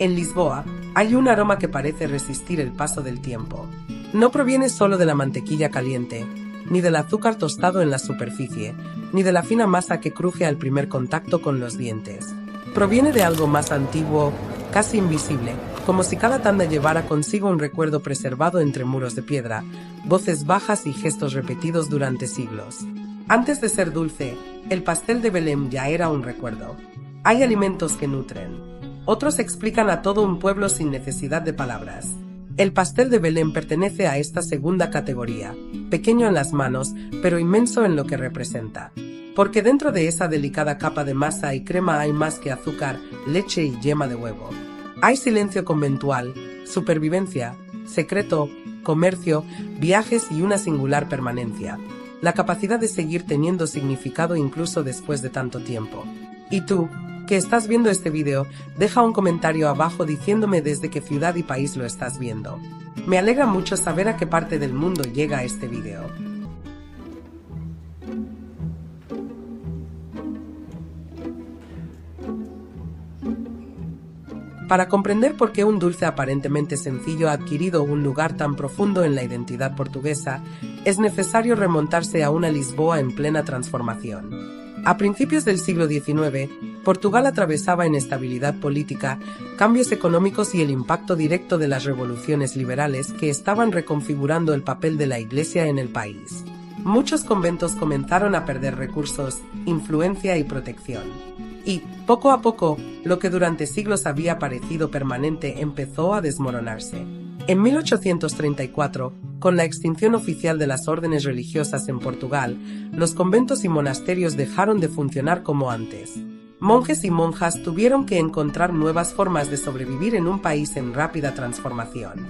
En Lisboa, hay un aroma que parece resistir el paso del tiempo. No proviene solo de la mantequilla caliente, ni del azúcar tostado en la superficie, ni de la fina masa que cruje al primer contacto con los dientes. Proviene de algo más antiguo, casi invisible, como si cada tanda llevara consigo un recuerdo preservado entre muros de piedra, voces bajas y gestos repetidos durante siglos. Antes de ser dulce, el pastel de Belém ya era un recuerdo. Hay alimentos que nutren. Otros explican a todo un pueblo sin necesidad de palabras. El pastel de Belém pertenece a esta segunda categoría, pequeño en las manos, pero inmenso en lo que representa. Porque dentro de esa delicada capa de masa y crema hay más que azúcar, leche y yema de huevo. Hay silencio conventual, supervivencia, secreto, comercio, viajes y una singular permanencia. La capacidad de seguir teniendo significado incluso después de tanto tiempo. ¿Y tú, que estás viendo este vídeo, deja un comentario abajo diciéndome desde qué ciudad y país lo estás viendo? Me alegra mucho saber a qué parte del mundo llega este vídeo. Para comprender por qué un dulce aparentemente sencillo ha adquirido un lugar tan profundo en la identidad portuguesa, es necesario remontarse a una Lisboa en plena transformación. A principios del siglo XIX, Portugal atravesaba inestabilidad política, cambios económicos y el impacto directo de las revoluciones liberales que estaban reconfigurando el papel de la Iglesia en el país. Muchos conventos comenzaron a perder recursos, influencia y protección. Y, poco a poco, lo que durante siglos había parecido permanente empezó a desmoronarse. En 1834, con la extinción oficial de las órdenes religiosas en Portugal, los conventos y monasterios dejaron de funcionar como antes. Monjes y monjas tuvieron que encontrar nuevas formas de sobrevivir en un país en rápida transformación.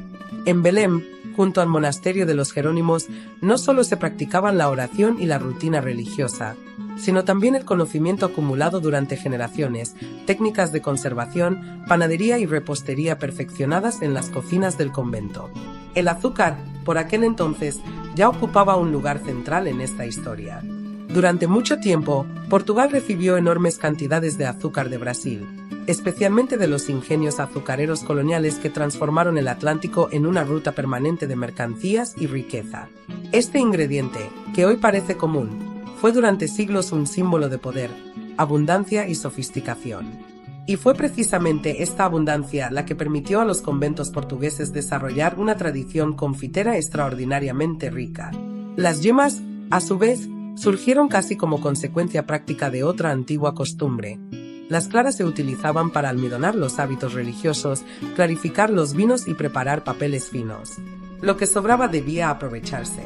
En Belém, junto al monasterio de los Jerónimos, no solo se practicaban la oración y la rutina religiosa, sino también el conocimiento acumulado durante generaciones, técnicas de conservación, panadería y repostería perfeccionadas en las cocinas del convento. El azúcar, por aquel entonces, ya ocupaba un lugar central en esta historia. Durante mucho tiempo, Portugal recibió enormes cantidades de azúcar de Brasil, especialmente de los ingenios azucareros coloniales que transformaron el Atlántico en una ruta permanente de mercancías y riqueza. Este ingrediente, que hoy parece común, fue durante siglos un símbolo de poder, abundancia y sofisticación. Y fue precisamente esta abundancia la que permitió a los conventos portugueses desarrollar una tradición confitera extraordinariamente rica. Las yemas, a su vez, surgieron casi como consecuencia práctica de otra antigua costumbre. Las claras se utilizaban para almidonar los hábitos religiosos, clarificar los vinos y preparar papeles finos. Lo que sobraba debía aprovecharse.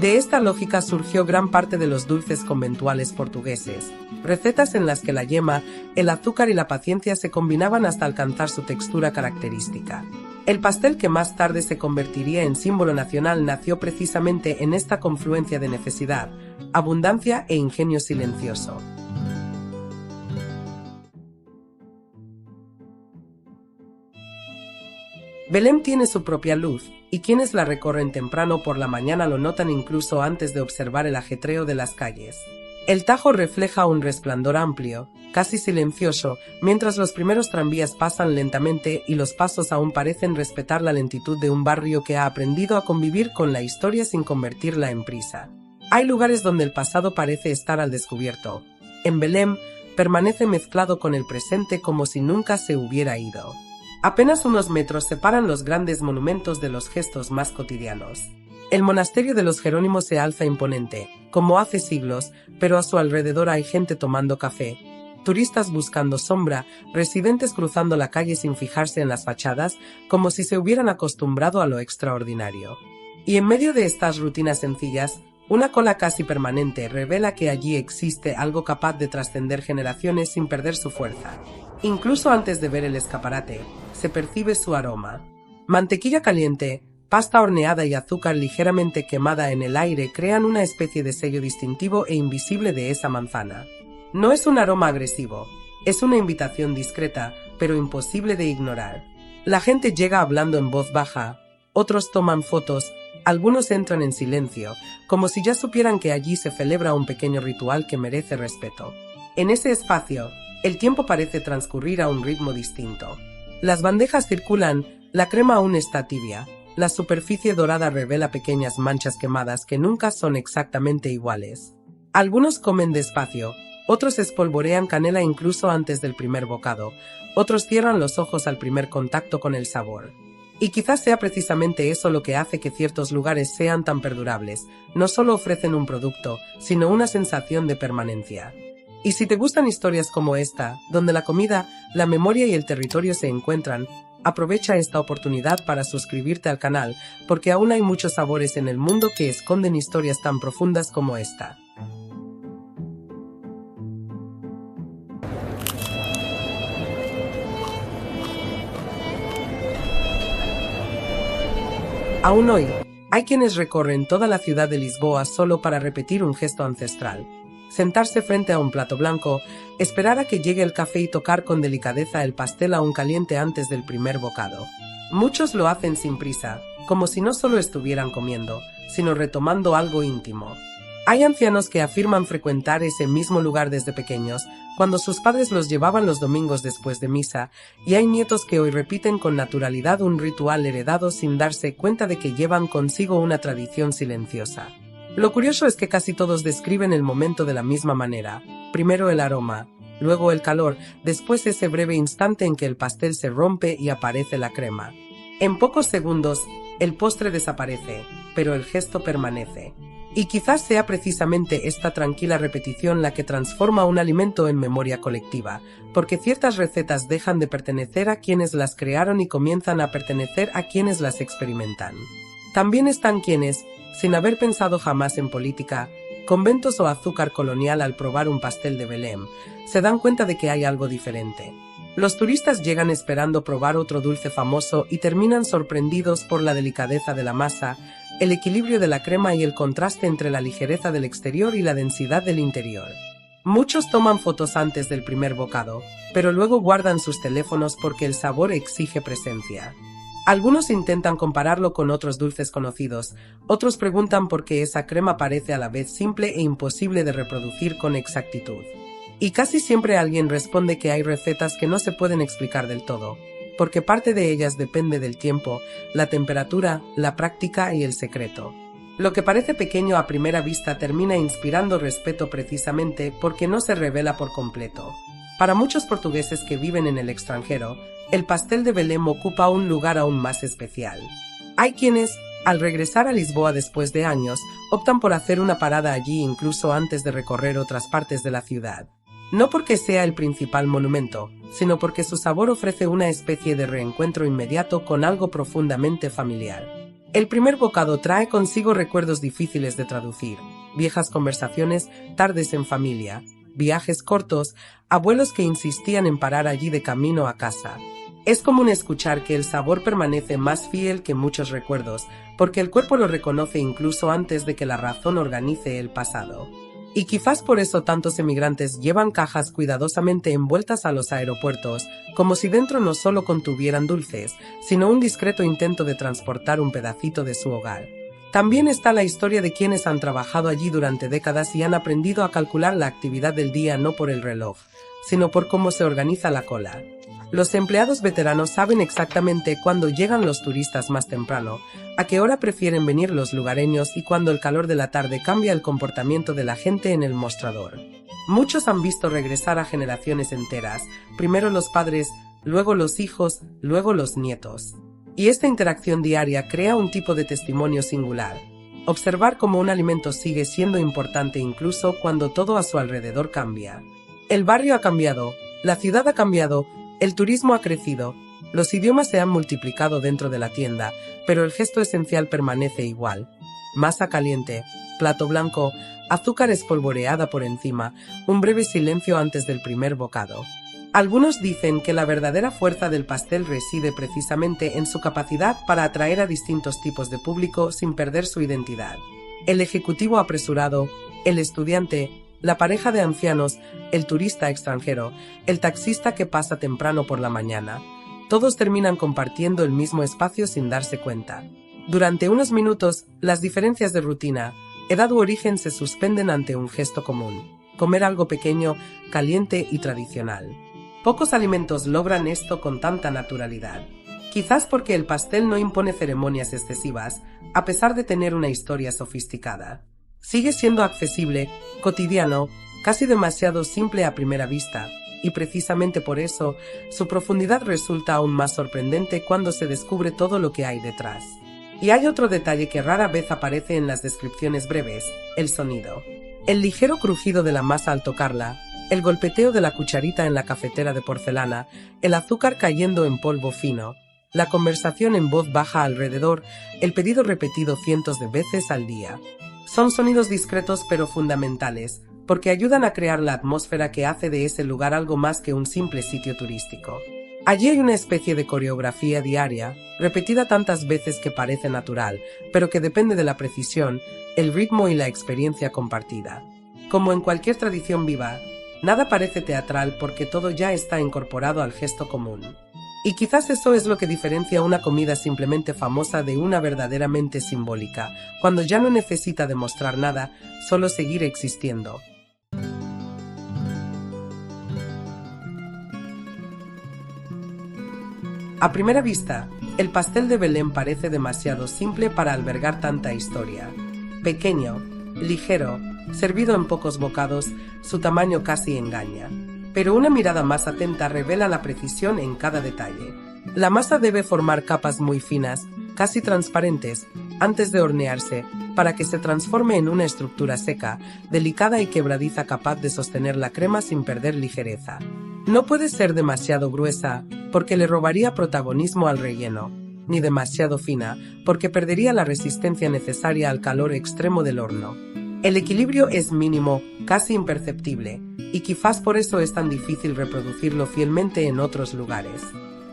De esta lógica surgió gran parte de los dulces conventuales portugueses, recetas en las que la yema, el azúcar y la paciencia se combinaban hasta alcanzar su textura característica. El pastel que más tarde se convertiría en símbolo nacional nació precisamente en esta confluencia de necesidad, abundancia e ingenio silencioso. Belém tiene su propia luz, y quienes la recorren temprano por la mañana lo notan incluso antes de observar el ajetreo de las calles. El Tajo refleja un resplandor amplio, casi silencioso, mientras los primeros tranvías pasan lentamente y los pasos aún parecen respetar la lentitud de un barrio que ha aprendido a convivir con la historia sin convertirla en prisa. Hay lugares donde el pasado parece estar al descubierto. En Belém, permanece mezclado con el presente como si nunca se hubiera ido. Apenas unos metros separan los grandes monumentos de los gestos más cotidianos. El monasterio de los Jerónimos se alza imponente, como hace siglos, pero a su alrededor hay gente tomando café, turistas buscando sombra, residentes cruzando la calle sin fijarse en las fachadas, como si se hubieran acostumbrado a lo extraordinario. Y en medio de estas rutinas sencillas, una cola casi permanente revela que allí existe algo capaz de trascender generaciones sin perder su fuerza. Incluso antes de ver el escaparate, se percibe su aroma. Mantequilla caliente, pasta horneada y azúcar ligeramente quemada en el aire crean una especie de sello distintivo e invisible de esa manzana. No es un aroma agresivo, es una invitación discreta, pero imposible de ignorar. La gente llega hablando en voz baja, otros toman fotos, algunos entran en silencio, como si ya supieran que allí se celebra un pequeño ritual que merece respeto. En ese espacio, el tiempo parece transcurrir a un ritmo distinto. Las bandejas circulan, la crema aún está tibia. La superficie dorada revela pequeñas manchas quemadas que nunca son exactamente iguales. Algunos comen despacio, otros espolvorean canela incluso antes del primer bocado, otros cierran los ojos al primer contacto con el sabor. Y quizás sea precisamente eso lo que hace que ciertos lugares sean tan perdurables, no solo ofrecen un producto, sino una sensación de permanencia. Y si te gustan historias como esta, donde la comida, la memoria y el territorio se encuentran, aprovecha esta oportunidad para suscribirte al canal, porque aún hay muchos sabores en el mundo que esconden historias tan profundas como esta. Aún hoy, hay quienes recorren toda la ciudad de Lisboa solo para repetir un gesto ancestral. Sentarse frente a un plato blanco, esperar a que llegue el café y tocar con delicadeza el pastel aún caliente antes del primer bocado. Muchos lo hacen sin prisa, como si no solo estuvieran comiendo, sino retomando algo íntimo. Hay ancianos que afirman frecuentar ese mismo lugar desde pequeños, cuando sus padres los llevaban los domingos después de misa, y hay nietos que hoy repiten con naturalidad un ritual heredado sin darse cuenta de que llevan consigo una tradición silenciosa. Lo curioso es que casi todos describen el momento de la misma manera. Primero el aroma, luego el calor, después ese breve instante en que el pastel se rompe y aparece la crema. En pocos segundos, el postre desaparece, pero el gesto permanece. Y quizás sea precisamente esta tranquila repetición la que transforma un alimento en memoria colectiva, porque ciertas recetas dejan de pertenecer a quienes las crearon y comienzan a pertenecer a quienes las experimentan. También están quienes, sin haber pensado jamás en política, conventos o azúcar colonial al probar un pastel de Belém, se dan cuenta de que hay algo diferente. Los turistas llegan esperando probar otro dulce famoso y terminan sorprendidos por la delicadeza de la masa, el equilibrio de la crema y el contraste entre la ligereza del exterior y la densidad del interior. Muchos toman fotos antes del primer bocado, pero luego guardan sus teléfonos porque el sabor exige presencia. Algunos intentan compararlo con otros dulces conocidos, otros preguntan por qué esa crema parece a la vez simple e imposible de reproducir con exactitud. Y casi siempre alguien responde que hay recetas que no se pueden explicar del todo, porque parte de ellas depende del tiempo, la temperatura, la práctica y el secreto. Lo que parece pequeño a primera vista termina inspirando respeto precisamente porque no se revela por completo. Para muchos portugueses que viven en el extranjero, el pastel de Belém ocupa un lugar aún más especial. Hay quienes, al regresar a Lisboa después de años, optan por hacer una parada allí incluso antes de recorrer otras partes de la ciudad. No porque sea el principal monumento, sino porque su sabor ofrece una especie de reencuentro inmediato con algo profundamente familiar. El primer bocado trae consigo recuerdos difíciles de traducir, viejas conversaciones, tardes en familia, viajes cortos, abuelos que insistían en parar allí de camino a casa. Es común escuchar que el sabor permanece más fiel que muchos recuerdos, porque el cuerpo lo reconoce incluso antes de que la razón organice el pasado. Y quizás por eso tantos emigrantes llevan cajas cuidadosamente envueltas a los aeropuertos, como si dentro no solo contuvieran dulces, sino un discreto intento de transportar un pedacito de su hogar. También está la historia de quienes han trabajado allí durante décadas y han aprendido a calcular la actividad del día no por el reloj, sino por cómo se organiza la cola. Los empleados veteranos saben exactamente cuándo llegan los turistas más temprano, a qué hora prefieren venir los lugareños y cuándo el calor de la tarde cambia el comportamiento de la gente en el mostrador. Muchos han visto regresar a generaciones enteras, primero los padres, luego los hijos, luego los nietos. Y esta interacción diaria crea un tipo de testimonio singular. Observar cómo un alimento sigue siendo importante incluso cuando todo a su alrededor cambia. El barrio ha cambiado, la ciudad ha cambiado, el turismo ha crecido, los idiomas se han multiplicado dentro de la tienda, pero el gesto esencial permanece igual. Masa caliente, plato blanco, azúcar espolvoreada por encima, un breve silencio antes del primer bocado. Algunos dicen que la verdadera fuerza del pastel reside precisamente en su capacidad para atraer a distintos tipos de público sin perder su identidad. El ejecutivo apresurado, el estudiante, la pareja de ancianos, el turista extranjero, el taxista que pasa temprano por la mañana. Todos terminan compartiendo el mismo espacio sin darse cuenta. Durante unos minutos, las diferencias de rutina, edad u origen se suspenden ante un gesto común: comer algo pequeño, caliente y tradicional. Pocos alimentos logran esto con tanta naturalidad. Quizás porque el pastel no impone ceremonias excesivas, a pesar de tener una historia sofisticada. Sigue siendo accesible, cotidiano, casi demasiado simple a primera vista, y precisamente por eso, su profundidad resulta aún más sorprendente cuando se descubre todo lo que hay detrás. Y hay otro detalle que rara vez aparece en las descripciones breves: el sonido. El ligero crujido de la masa al tocarla, el golpeteo de la cucharita en la cafetera de porcelana, el azúcar cayendo en polvo fino, la conversación en voz baja alrededor, el pedido repetido cientos de veces al día. Son sonidos discretos pero fundamentales, porque ayudan a crear la atmósfera que hace de ese lugar algo más que un simple sitio turístico. Allí hay una especie de coreografía diaria, repetida tantas veces que parece natural, pero que depende de la precisión, el ritmo y la experiencia compartida. Como en cualquier tradición viva, nada parece teatral porque todo ya está incorporado al gesto común. Y quizás eso es lo que diferencia una comida simplemente famosa de una verdaderamente simbólica, cuando ya no necesita demostrar nada, solo seguir existiendo. A primera vista, el pastel de Belén parece demasiado simple para albergar tanta historia. Pequeño, ligero, servido en pocos bocados, su tamaño casi engaña. Pero una mirada más atenta revela la precisión en cada detalle. La masa debe formar capas muy finas, casi transparentes, antes de hornearse, para que se transforme en una estructura seca, delicada y quebradiza capaz de sostener la crema sin perder ligereza. No puede ser demasiado gruesa, porque le robaría protagonismo al relleno, ni demasiado fina, porque perdería la resistencia necesaria al calor extremo del horno. El equilibrio es mínimo, casi imperceptible, y quizás por eso es tan difícil reproducirlo fielmente en otros lugares.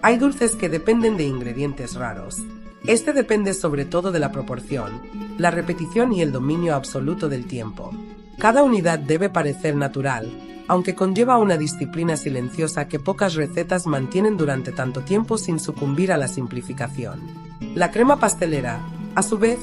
Hay dulces que dependen de ingredientes raros. Este depende sobre todo de la proporción, la repetición y el dominio absoluto del tiempo. Cada unidad debe parecer natural, aunque conlleva una disciplina silenciosa que pocas recetas mantienen durante tanto tiempo sin sucumbir a la simplificación. La crema pastelera, a su vez,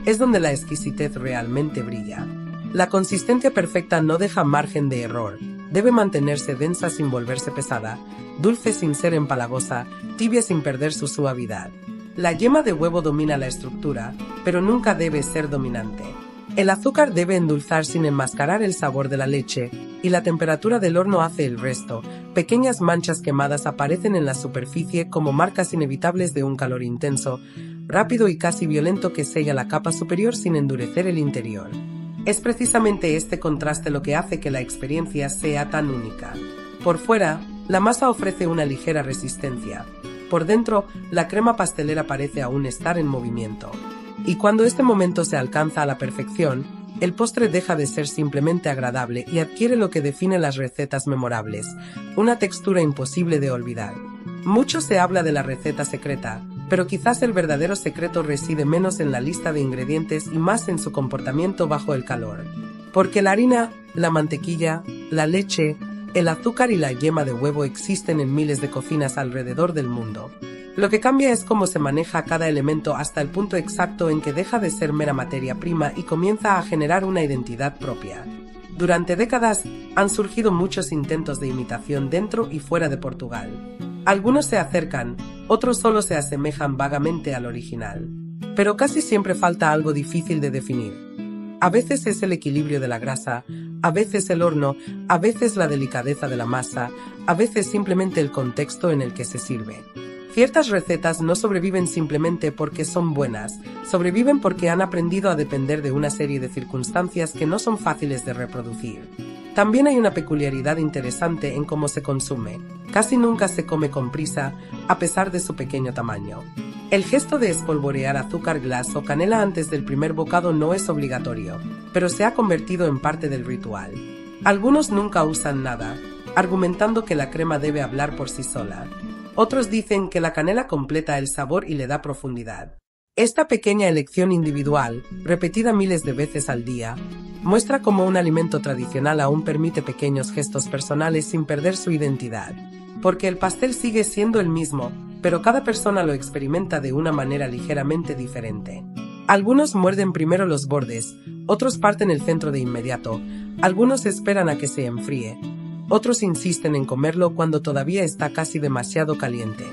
es donde la exquisitez realmente brilla. La consistencia perfecta no deja margen de error. Debe mantenerse densa sin volverse pesada, dulce sin ser empalagosa, tibia sin perder su suavidad. La yema de huevo domina la estructura, pero nunca debe ser dominante. El azúcar debe endulzar sin enmascarar el sabor de la leche, y la temperatura del horno hace el resto. Pequeñas manchas quemadas aparecen en la superficie como marcas inevitables de un calor intenso, rápido y casi violento que sella la capa superior sin endurecer el interior. Es precisamente este contraste lo que hace que la experiencia sea tan única. Por fuera, la masa ofrece una ligera resistencia. Por dentro, la crema pastelera parece aún estar en movimiento. Y cuando este momento se alcanza a la perfección, el postre deja de ser simplemente agradable y adquiere lo que define las recetas memorables, una textura imposible de olvidar. Mucho se habla de la receta secreta, pero quizás el verdadero secreto reside menos en la lista de ingredientes y más en su comportamiento bajo el calor. Porque la harina, la mantequilla, la leche, el azúcar y la yema de huevo existen en miles de cocinas alrededor del mundo. Lo que cambia es cómo se maneja cada elemento hasta el punto exacto en que deja de ser mera materia prima y comienza a generar una identidad propia. Durante décadas han surgido muchos intentos de imitación dentro y fuera de Portugal. Algunos se acercan, otros solo se asemejan vagamente al original. Pero casi siempre falta algo difícil de definir. A veces es el equilibrio de la grasa, a veces el horno, a veces la delicadeza de la masa, a veces simplemente el contexto en el que se sirve. Ciertas recetas no sobreviven simplemente porque son buenas, sobreviven porque han aprendido a depender de una serie de circunstancias que no son fáciles de reproducir. También hay una peculiaridad interesante en cómo se consume. Casi nunca se come con prisa, a pesar de su pequeño tamaño. El gesto de espolvorear azúcar glass o canela antes del primer bocado no es obligatorio, pero se ha convertido en parte del ritual. Algunos nunca usan nada, argumentando que la crema debe hablar por sí sola. Otros dicen que la canela completa el sabor y le da profundidad. Esta pequeña elección individual, repetida miles de veces al día, muestra cómo un alimento tradicional aún permite pequeños gestos personales sin perder su identidad. Porque el pastel sigue siendo el mismo, pero cada persona lo experimenta de una manera ligeramente diferente. Algunos muerden primero los bordes, otros parten el centro de inmediato, algunos esperan a que se enfríe. Otros insisten en comerlo cuando todavía está casi demasiado caliente.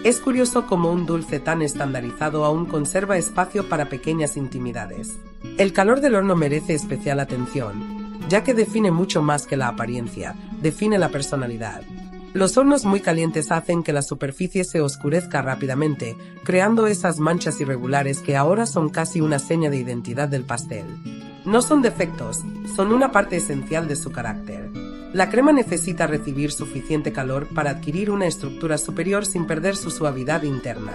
Es curioso cómo un dulce tan estandarizado aún conserva espacio para pequeñas intimidades. El calor del horno merece especial atención, ya que define mucho más que la apariencia, define la personalidad. Los hornos muy calientes hacen que la superficie se oscurezca rápidamente, creando esas manchas irregulares que ahora son casi una seña de identidad del pastel. No son defectos, son una parte esencial de su carácter. La crema necesita recibir suficiente calor para adquirir una estructura superior sin perder su suavidad interna.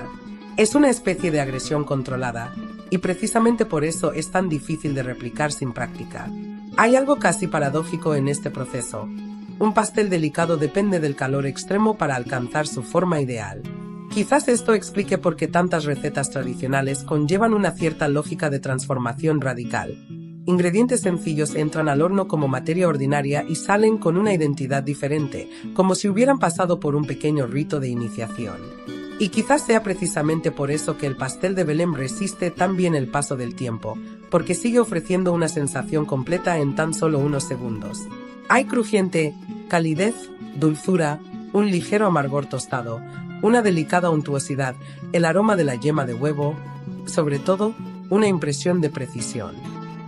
Es una especie de agresión controlada, y precisamente por eso es tan difícil de replicar sin práctica. Hay algo casi paradójico en este proceso. Un pastel delicado depende del calor extremo para alcanzar su forma ideal. Quizás esto explique por qué tantas recetas tradicionales conllevan una cierta lógica de transformación radical. Ingredientes sencillos entran al horno como materia ordinaria y salen con una identidad diferente, como si hubieran pasado por un pequeño rito de iniciación. Y quizás sea precisamente por eso que el pastel de Belém resiste tan bien el paso del tiempo, porque sigue ofreciendo una sensación completa en tan solo unos segundos. Hay crujiente, calidez, dulzura, un ligero amargor tostado, una delicada untuosidad, el aroma de la yema de huevo, sobre todo, una impresión de precisión.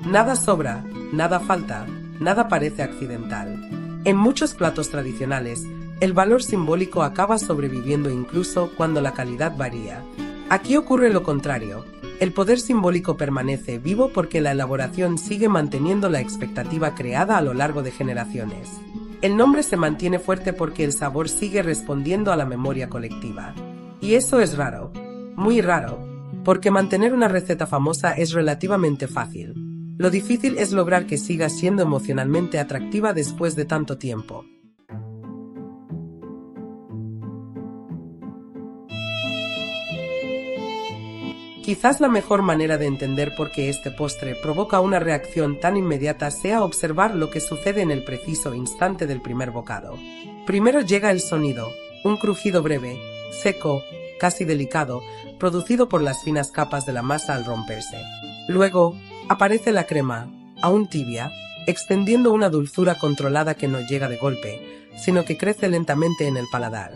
Nada sobra, nada falta, nada parece accidental. En muchos platos tradicionales, el valor simbólico acaba sobreviviendo incluso cuando la calidad varía. Aquí ocurre lo contrario. El poder simbólico permanece vivo porque la elaboración sigue manteniendo la expectativa creada a lo largo de generaciones. El nombre se mantiene fuerte porque el sabor sigue respondiendo a la memoria colectiva. Y eso es raro, muy raro, porque mantener una receta famosa es relativamente fácil. Lo difícil es lograr que siga siendo emocionalmente atractiva después de tanto tiempo. Quizás la mejor manera de entender por qué este postre provoca una reacción tan inmediata sea observar lo que sucede en el preciso instante del primer bocado. Primero llega el sonido, un crujido breve, seco, casi delicado, producido por las finas capas de la masa al romperse. Luego, aparece la crema, aún tibia, extendiendo una dulzura controlada que no llega de golpe, sino que crece lentamente en el paladar.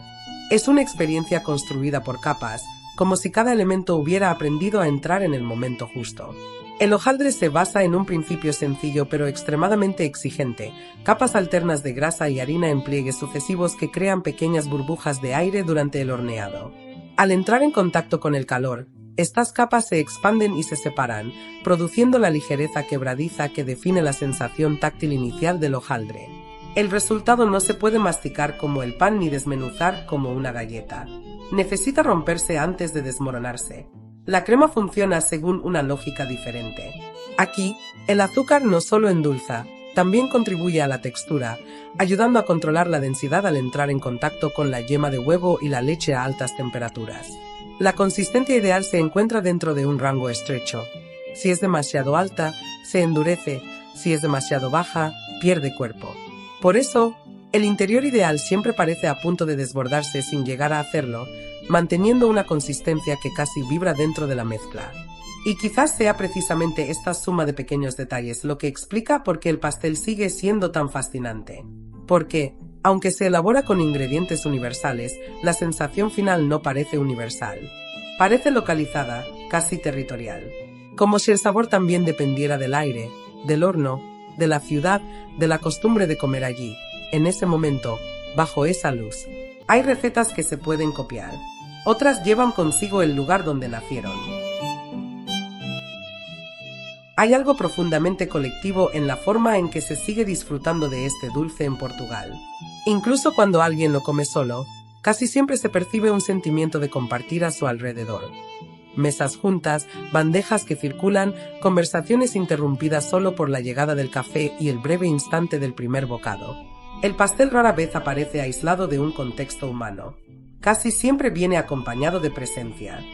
Es una experiencia construida por capas, como si cada elemento hubiera aprendido a entrar en el momento justo. El hojaldre se basa en un principio sencillo pero extremadamente exigente, capas alternas de grasa y harina en pliegues sucesivos que crean pequeñas burbujas de aire durante el horneado. Al entrar en contacto con el calor, estas capas se expanden y se separan, produciendo la ligereza quebradiza que define la sensación táctil inicial del hojaldre. El resultado no se puede masticar como el pan ni desmenuzar como una galleta. Necesita romperse antes de desmoronarse. La crema funciona según una lógica diferente. Aquí, el azúcar no solo endulza, también contribuye a la textura, ayudando a controlar la densidad al entrar en contacto con la yema de huevo y la leche a altas temperaturas. La consistencia ideal se encuentra dentro de un rango estrecho. Si es demasiado alta, se endurece, si es demasiado baja, pierde cuerpo. Por eso, el interior ideal siempre parece a punto de desbordarse sin llegar a hacerlo, manteniendo una consistencia que casi vibra dentro de la mezcla. Y quizás sea precisamente esta suma de pequeños detalles lo que explica por qué el pastel sigue siendo tan fascinante. Porque, aunque se elabora con ingredientes universales, la sensación final no parece universal. Parece localizada, casi territorial. Como si el sabor también dependiera del aire, del horno, de la ciudad, de la costumbre de comer allí, en ese momento, bajo esa luz. Hay recetas que se pueden copiar. Otras llevan consigo el lugar donde nacieron. Hay algo profundamente colectivo en la forma en que se sigue disfrutando de este dulce en Portugal. Incluso cuando alguien lo come solo, casi siempre se percibe un sentimiento de compartir a su alrededor. Mesas juntas, bandejas que circulan, conversaciones interrumpidas solo por la llegada del café y el breve instante del primer bocado. El pastel rara vez aparece aislado de un contexto humano. Casi siempre viene acompañado de presencia.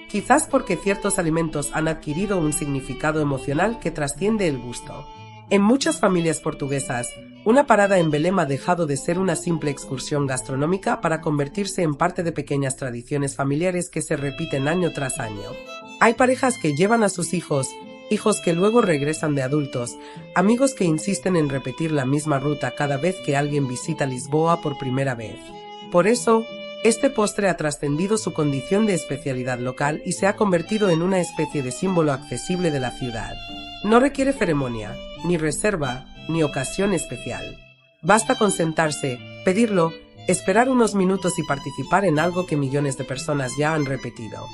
Quizás porque ciertos alimentos han adquirido un significado emocional que trasciende el gusto. En muchas familias portuguesas, una parada en Belém ha dejado de ser una simple excursión gastronómica para convertirse en parte de pequeñas tradiciones familiares que se repiten año tras año. Hay parejas que llevan a sus hijos, hijos que luego regresan de adultos, amigos que insisten en repetir la misma ruta cada vez que alguien visita Lisboa por primera vez. Por eso, este postre ha trascendido su condición de especialidad local y se ha convertido en una especie de símbolo accesible de la ciudad. No requiere ceremonia, ni reserva, ni ocasión especial. Basta con sentarse, pedirlo, esperar unos minutos y participar en algo que millones de personas ya han repetido.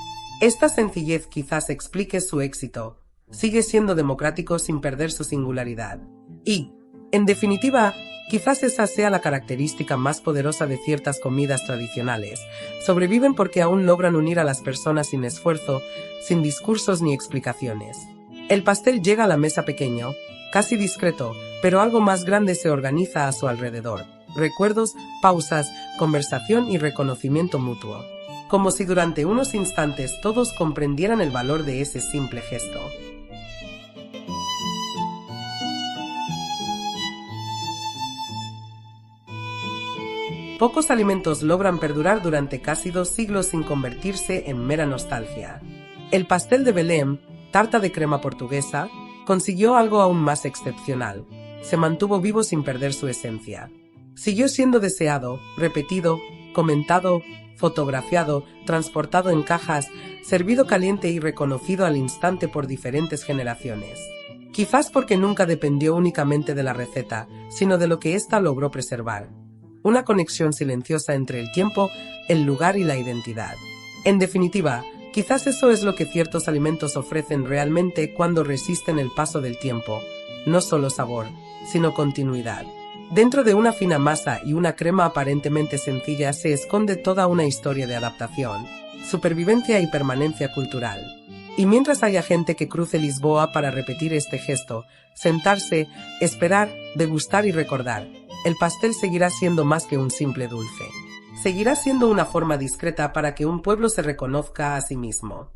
Esta sencillez quizás explique su éxito. Sigue siendo democrático sin perder su singularidad. Y, en definitiva, quizás esa sea la característica más poderosa de ciertas comidas tradicionales. Sobreviven porque aún logran unir a las personas sin esfuerzo, sin discursos ni explicaciones. El pastel llega a la mesa pequeño, casi discreto, pero algo más grande se organiza a su alrededor. Recuerdos, pausas, conversación y reconocimiento mutuo. Como si durante unos instantes todos comprendieran el valor de ese simple gesto. Pocos alimentos logran perdurar durante casi 2 siglos sin convertirse en mera nostalgia. El pastel de Belém, tarta de crema portuguesa, consiguió algo aún más excepcional. Se mantuvo vivo sin perder su esencia. Siguió siendo deseado, repetido, comentado, fotografiado, transportado en cajas, servido caliente y reconocido al instante por diferentes generaciones. Quizás porque nunca dependió únicamente de la receta, sino de lo que ésta logró preservar. Una conexión silenciosa entre el tiempo, el lugar y la identidad. En definitiva, quizás eso es lo que ciertos alimentos ofrecen realmente cuando resisten el paso del tiempo. No solo sabor, sino continuidad. Dentro de una fina masa y una crema aparentemente sencilla se esconde toda una historia de adaptación, supervivencia y permanencia cultural. Y mientras haya gente que cruce Lisboa para repetir este gesto, sentarse, esperar, degustar y recordar, el pastel seguirá siendo más que un simple dulce. Seguirá siendo una forma discreta para que un pueblo se reconozca a sí mismo.